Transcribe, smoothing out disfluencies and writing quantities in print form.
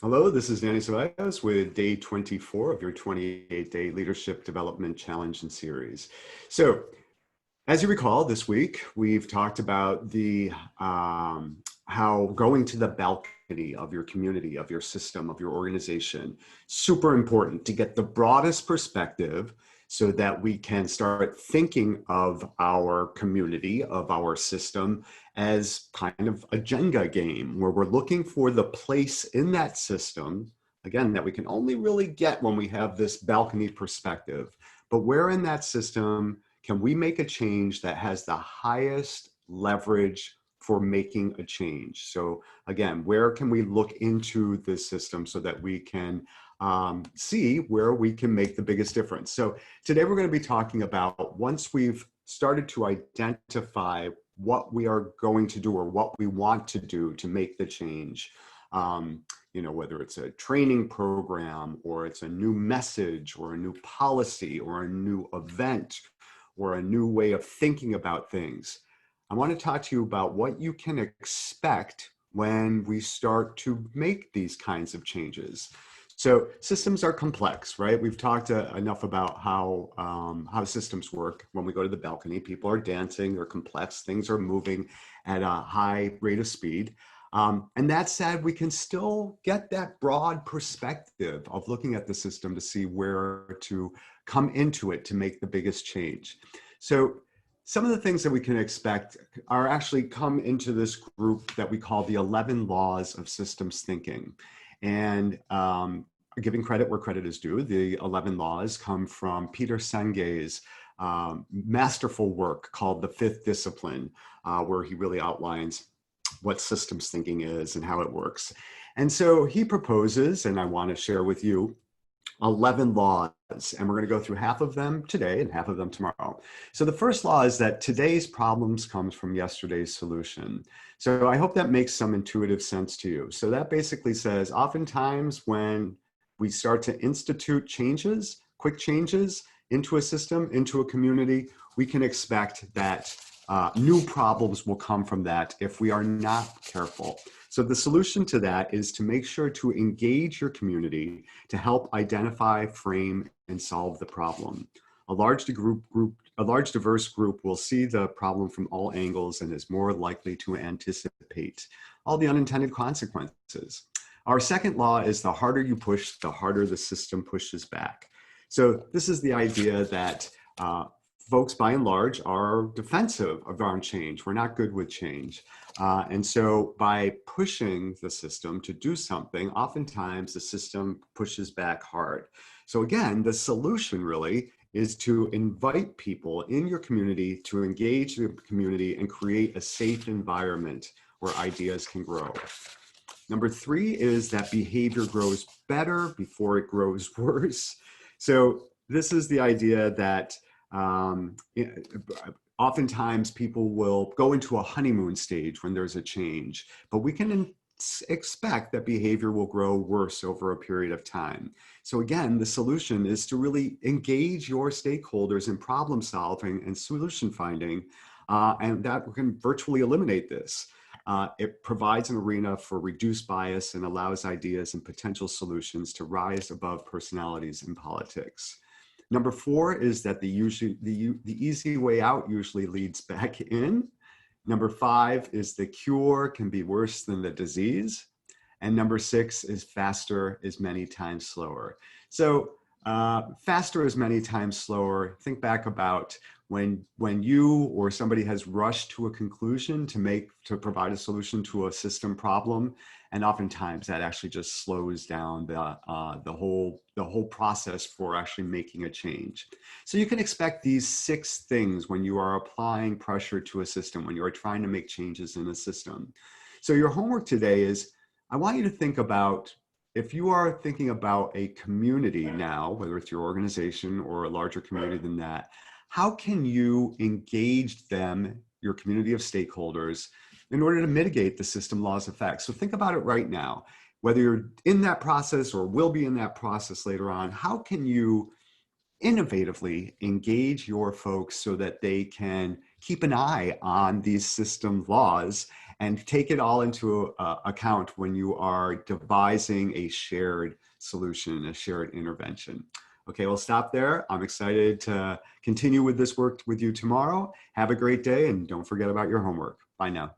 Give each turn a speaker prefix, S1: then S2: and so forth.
S1: Hello, this is Danny Ceballos with day 24 of your 28-day Leadership Development Challenge and Series. So, as you recall, this week we've talked about the how going to the balcony of your community, of your system, of your organization, super important to get the broadest perspective so that we can start thinking of our community, of our system as kind of a Jenga game where we're looking for the place in that system, again, that we can only really get when we have this balcony perspective. But where in that system can we make a change that has the highest leverage for making a change? So again, where can we look into this system so that we can see where we can make the biggest difference? So today we're going to be talking about once we've started to identify what we are going to do or what we want to do to make the change. Whether it's a training program or it's a new message or a new policy or a new event or a new way of thinking about things. I want to talk to you about what you can expect when we start to make these kinds of changes. So systems are complex, right? We've talked enough about how systems work. When we go to the balcony, people are dancing, they're complex, things are moving at a high rate of speed. And that said, we can still get that broad perspective of looking at the system to see where to come into it to make the biggest change. So some of the things that we can expect are actually come into this group that we call the 11 laws of systems thinking. And giving credit where credit is due, the 11 laws come from Peter Senge's masterful work called The Fifth Discipline, where he really outlines what systems thinking is and how it works. And so he proposes, and I want to share with you, 11 laws, and we're going to go through half of them today and half of them tomorrow. So the first law is that today's problems comes from yesterday's solution. So I hope that makes some intuitive sense to you. So that basically says oftentimes when we start to institute changes, quick changes into a system, into a community, we can expect that new problems will come from that if we are not careful. So the solution to that is to make sure to engage your community to help identify, frame, and solve the problem. A large diverse group will see the problem from all angles and is more likely to anticipate all the unintended consequences. Our second law is the harder you push, the harder the system pushes back. So this is the idea that folks, by and large, are defensive around change. We're not good with change. And so by pushing the system to do something, oftentimes the system pushes back hard. So again, the solution really is to invite people in your community to engage the community and create a safe environment where ideas can grow. Number three is that behavior grows better before it grows worse. So this is the idea that oftentimes people will go into a honeymoon stage when there's a change, but we can expect that behavior will grow worse over a period of time. So again, the solution is to really engage your stakeholders in problem solving and solution finding, and that can virtually eliminate this. It provides an arena for reduced bias and allows ideas and potential solutions to rise above personalities in politics. Number four is that the easy way out usually leads back in. Number five is the cure can be worse than the disease. And number six is faster is many times slower. So faster is many times slower. Think back about when you or somebody has rushed to a conclusion to provide a solution to a system problem, and oftentimes that actually just slows down the whole process for actually making a change. So you can expect these 6 things when you are applying pressure to a system, when you are trying to make changes in a system. So your homework today is, I want you to think about, if you are thinking about a community now, whether it's your organization or a larger community than that, how can you engage them, your community of stakeholders, in order to mitigate the system law's effects? So think about it right now. Whether you're in that process or will be in that process later on, how can you innovatively engage your folks so that they can keep an eye on these system laws and take it all into account when you are devising a shared solution, a shared intervention. Okay, we'll stop there. I'm excited to continue with this work with you tomorrow. Have a great day, and don't forget about your homework. Bye now.